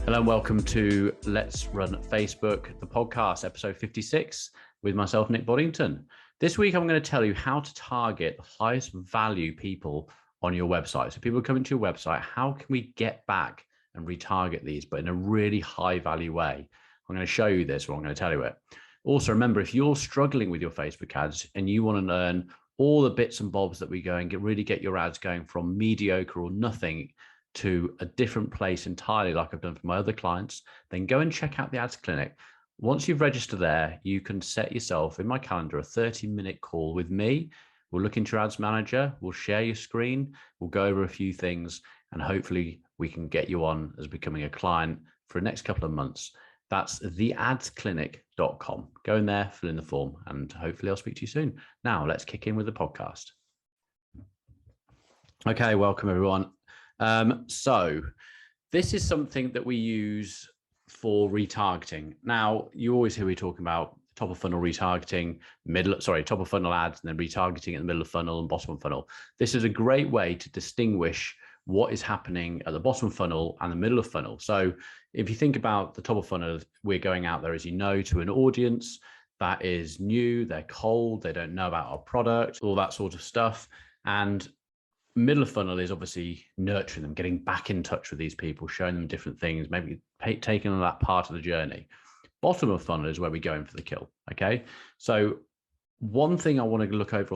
Hello and welcome to Let's Run Facebook, the podcast, episode 56, with myself, Nick Boddington. This week, I'm going to tell you how to target the highest value people on your website. So people coming to your website, how can we get back and retarget these, but in a really high value way? I'm going to show you this, or I'm going to tell you it. Also, remember, if you're struggling with your Facebook ads and you want to learn all the bits and bobs that we go and really get your ads going from mediocre or nothing to a different place entirely, like I've done for my other clients, then go and check out the Ads Clinic. Once you've registered there, you can set yourself in my calendar a 30-minute call with me. We'll look into your ads manager, we'll share your screen, we'll go over a few things, and hopefully we can get you on as becoming a client for the next couple of months. That's theadsclinic.com. Go in there, fill in the form, and hopefully I'll speak to you soon. Now, let's kick in with the podcast. Okay, welcome everyone. So this is something that we use for retargeting. Now, you always hear me talking about top of funnel retargeting, top of funnel ads, and then retargeting in the middle of funnel and bottom of funnel. This is a great way to distinguish what is happening at the bottom of funnel and the middle of funnel. So if you think about the top of funnel, we're going out there, as you know, to an audience that is new, they're cold, they don't know about our product, all that sort of stuff. And middle of funnel is obviously nurturing them, getting back in touch with these people, showing them different things, maybe taking them that part of the journey. Bottom of funnel is where we go in for the kill. Okay. So one thing I want to look over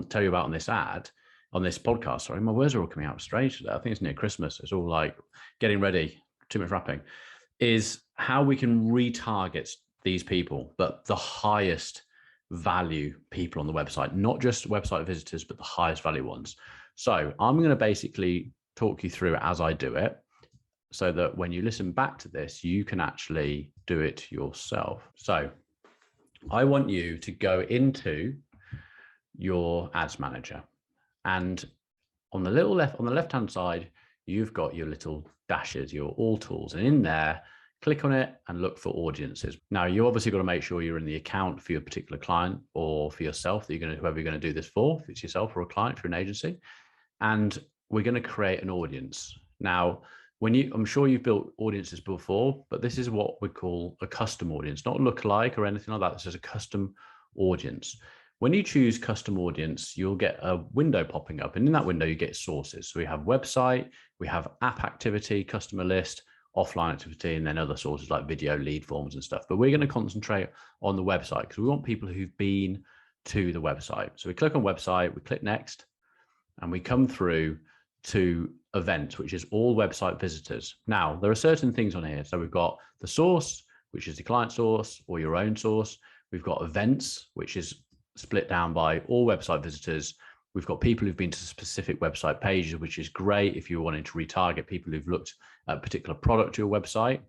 tell you about on this podcast, sorry, my words are all coming out strange today. I think it's near Christmas. It's all like getting ready, too much wrapping, is how we can retarget these people, but the highest value people on the website, not just website visitors, but the highest value ones. So I'm going to basically talk you through it as I do it, so that when you listen back to this, you can actually do it yourself. So I want you to go into your ads manager, and on the left-hand side, you've got your little dashes, your all tools, and in there, click on it and look for audiences. Now, you obviously got to make sure you're in the account for your particular client or for yourself, whoever you're going to do this for, if it's yourself or a client for an agency. And we're going to create an audience. Now, I'm sure you've built audiences before, but this is what we call a custom audience, not lookalike or anything like that. This is a custom audience. When you choose custom audience, you'll get a window popping up, and in that window you get sources. So we have website, we have app activity, customer list, offline activity, and then other sources like video, lead forms and stuff. But we're going to concentrate on the website because we want people who've been to the website. So we click on website, we click next, and we come through to events, which is all website visitors. Now, there are certain things on here. So we've got the source, which is the client source or your own source. We've got events, which is split down by all website visitors. We've got people who've been to specific website pages, which is great if you're wanting to retarget people who've looked at a particular product to your website.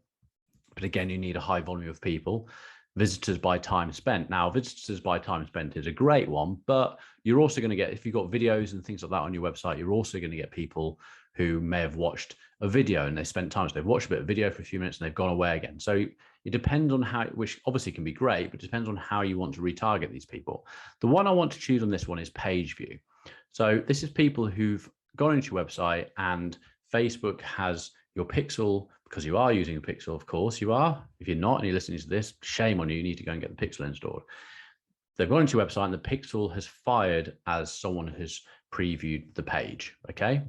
But again, you need a high volume of people. Visitors by time spent. Now, visitors by time spent is a great one, but you're also going to get, if you've got videos and things like that on your website, you're also going to get people who may have watched a video and they spent time. So they've watched a bit of video for a few minutes and they've gone away again. So it depends on how, which obviously can be great, but it depends on how you want to retarget these people. The one I want to choose on this one is page view. So this is people who've gone into your website and Facebook has your pixel, because you are using a pixel, of course you are. If you're not and you're listening to this, shame on you, you need to go and get the pixel installed. They've gone into your website and the pixel has fired as someone has previewed the page, okay?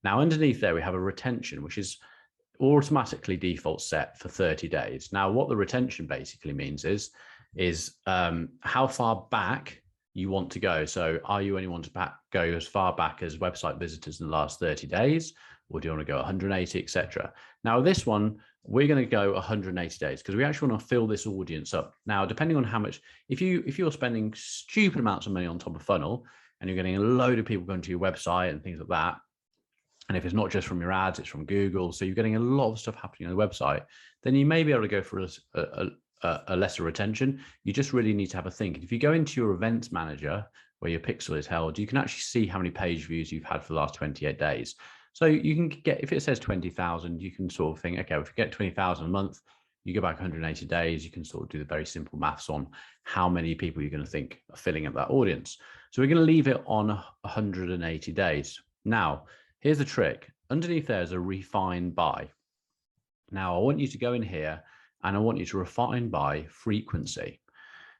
Now underneath there, we have a retention, which is automatically default set for 30 days. Now what the retention basically means is how far back you want to go. So are you only want to go as far back as website visitors in the last 30 days? Or do you want to go 180, etc.? Now, this one, we're going to go 180 days because we actually want to fill this audience up. Now, depending on how much, if you're spending stupid amounts of money on top of funnel and you're getting a load of people going to your website and things like that, and if it's not just from your ads, it's from Google, so you're getting a lot of stuff happening on the website, then you may be able to go for a lesser retention. You just really need to have a think. If you go into your events manager where your pixel is held, you can actually see how many page views you've had for the last 28 days. So you can get, if it says 20,000, you can sort of think, okay, if you get 20,000 a month, you go back 180 days, you can sort of do the very simple maths on how many people you're going to think are filling up that audience. So we're going to leave it on 180 days. Now, here's the trick. Underneath there is a refine by. Now, I want you to go in here and I want you to refine by frequency.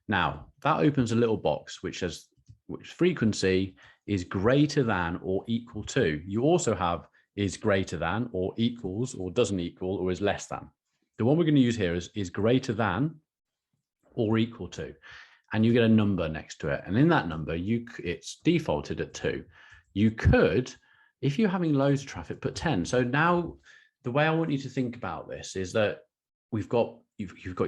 Now, that opens a little box which says which frequency is greater than or equal to. You also have is greater than or equals or doesn't equal or is less than. The one we're going to use here is greater than or equal to, and you get a number next to it. And in that number, it's defaulted at 2. You could, if you're having loads of traffic, put 10. So now the way I want you to think about this is that you've got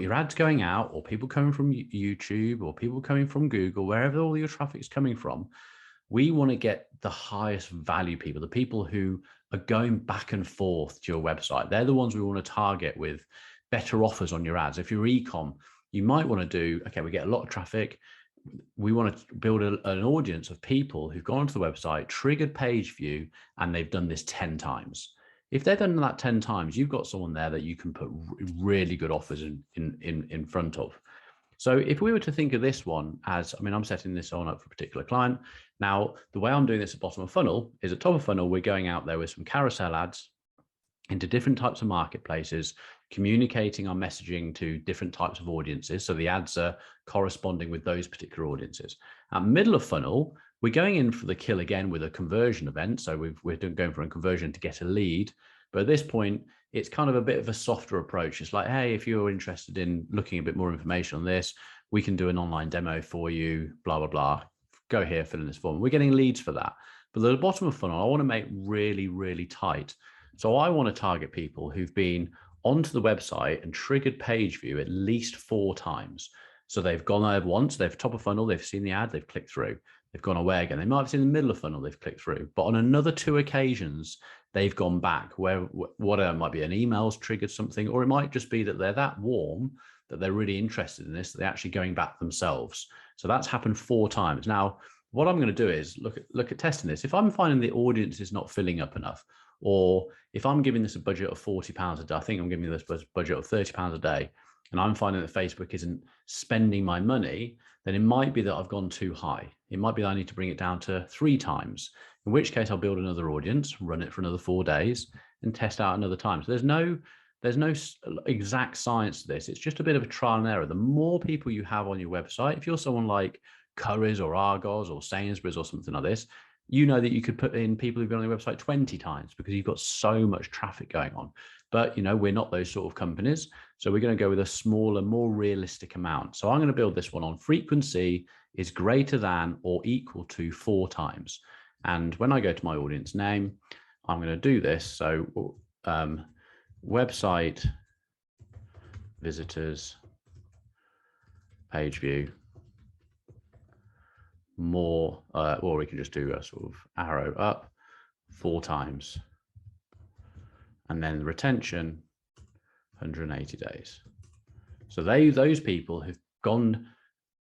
your ads going out, or people coming from YouTube, or people coming from Google, wherever all your traffic is coming from. We want to get the highest value people, the people who are going back and forth to your website. They're the ones we want to target with better offers on your ads. If you're e-com, you might want to do, okay, we get a lot of traffic. We want to build an audience of people who've gone onto the website, triggered page view, and they've done this 10 times. If they've done that 10 times, you've got someone there that you can put really good offers in front of. So if we were to think of this one as, I mean, I'm setting this on up for a particular client. Now, the way I'm doing this at bottom of funnel is at top of funnel, we're going out there with some carousel ads into different types of marketplaces, communicating our messaging to different types of audiences. So the ads are corresponding with those particular audiences. At middle of funnel, we're going in for the kill again with a conversion event. So we're going for a conversion to get a lead. But at this point, it's kind of a bit of a softer approach. It's like, hey, if you're interested in looking a bit more information on this, we can do an online demo for you, blah, blah, blah. Go here, fill in this form. We're getting leads for that. But at the bottom of funnel, I want to make really, really tight. So I want to target people who've been onto the website and triggered page view at least 4 times. So they've gone over once, they've top of funnel, they've seen the ad, they've clicked through, they've gone away again. They might have seen the middle of funnel, they've clicked through, but on another 2 occasions, they've gone back where whatever might be an email's triggered something, or it might just be that they're that warm that they're really interested in this, that they're actually going back themselves. So that's happened 4 times. Now, what I'm going to do is look at testing this. If I'm finding the audience is not filling up enough, or if I'm giving this a budget of £40 a day, I think I'm giving this budget of £30 a day, and I'm finding that Facebook isn't spending my money, then it might be that I've gone too high. It might be that I need to bring it down to 3 times, in which case I'll build another audience, run it for another 4 days, and test out another time. So there's no exact science to this. It's just a bit of a trial and error. The more people you have on your website, if you're someone like Currys or Argos or Sainsbury's or something like this, you know that you could put in people who've been on your website 20 times because you've got so much traffic going on. But, we're not those sort of companies. So we're going to go with a smaller, more realistic amount. So I'm going to build this one on frequency is greater than or equal to 4 times. And when I go to my audience name, I'm going to do this. So website visitors page view more, or we can just do a sort of arrow up 4 times. And then retention, 180 days. So those people who've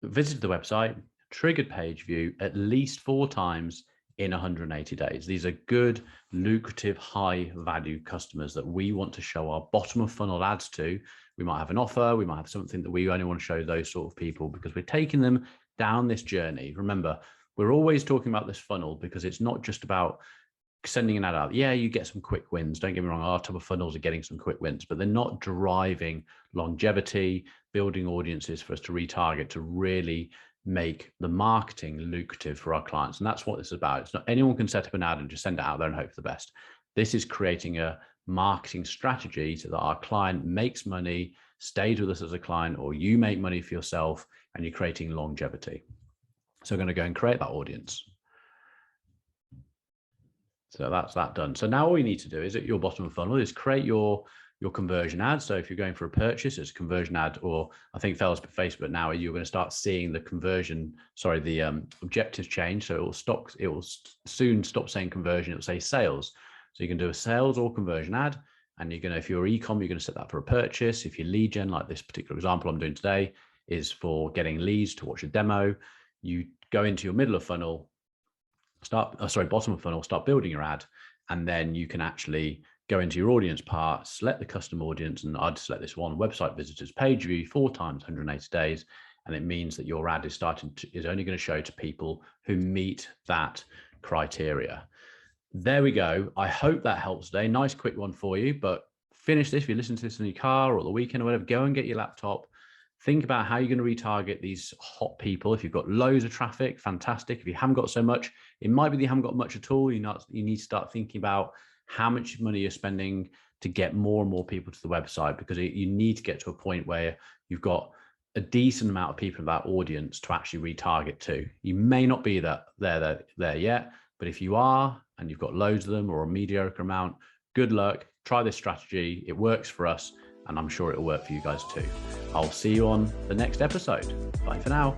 visited the website, triggered page view at least 4 times in 180 days. These are good, lucrative, high value customers that we want to show our bottom of funnel ads to. We might have an offer, we might have something that we only want to show those sort of people because we're taking them down this journey. Remember, we're always talking about this funnel because it's not just about sending an ad out. Yeah, you get some quick wins. Don't get me wrong, our top of funnels are getting some quick wins, but they're not driving longevity, building audiences for us to retarget, to really make the marketing lucrative for our clients. And that's what this is about. It's not anyone can set up an ad and just send it out there and hope for the best. This is creating a marketing strategy so that our client makes money, stays with us as a client, or you make money for yourself and you're creating longevity. So we're going to go and create that audience. So that's that done. So now all you need to do is at your bottom of funnel is create your conversion ad. So if you're going for a purchase, it's a conversion ad, or I think Facebook now, you're going to start seeing the the objectives change. So it will soon stop saying conversion. It will say sales. So you can do a sales or conversion ad. And you're going to, if you're e-com, you're going to set that for a purchase. If you're lead gen, like this particular example I'm doing today, is for getting leads to watch a demo. You go into your middle of funnel, bottom of funnel, start building your ad, and then you can actually go into your audience part, select the custom audience, and I'd select this one, website visitors page view 4 times 180 days, and it means that your ad is only going to show to people who meet that criteria. There we go. I hope that helps today. Nice quick one for you, but finish this, if you listen to this in your car or the weekend or whatever, go and get your laptop. Think about how you're going to retarget these hot people. If you've got loads of traffic, fantastic. If you haven't got so much, it might be that you haven't got much at all. You need to start thinking about how much money you're spending to get more and more people to the website, because you need to get to a point where you've got a decent amount of people in that audience to actually retarget to. You may not be there yet, but if you are and you've got loads of them or a mediocre amount, good luck. Try this strategy. It works for us, and I'm sure it'll work for you guys too. I'll see you on the next episode. Bye for now.